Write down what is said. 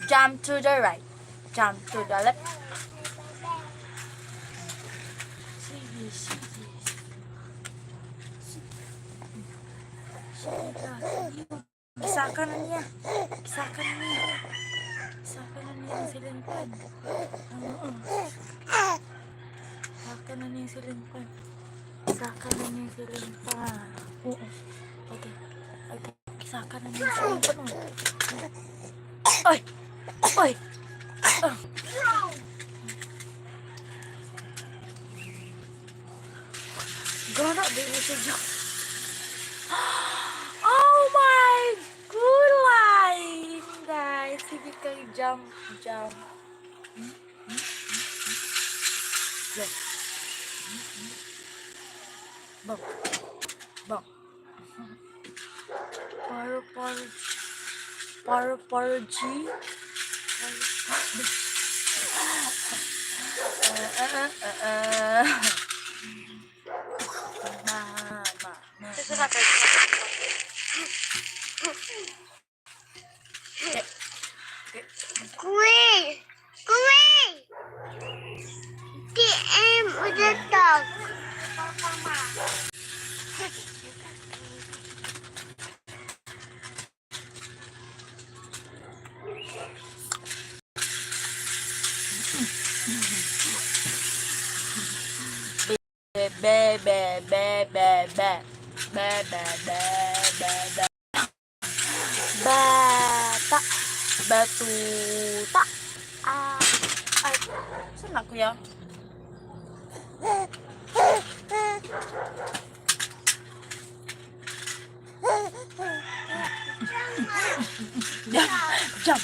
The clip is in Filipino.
Jump to the right. Jump to the left. Sige, sige. Isa ka na niya. Isa ka na niya. Isa ka na niya ang silimpan. Oo. Isa ka na niya ang silimpan. Isa ka na niya ang silimpan. Oo. Okay. Okay. Isa ka na niya ang silimpan. Oy! Oy! Gana, baby siya dyan. Oh my good life, guys. Sige kayo, jump, jump. Yes. Bang. Bang. Paro, G. Kuih! Kuih! TM udah dog. Bata. Batuta. Ay, saan na kuya? Jump.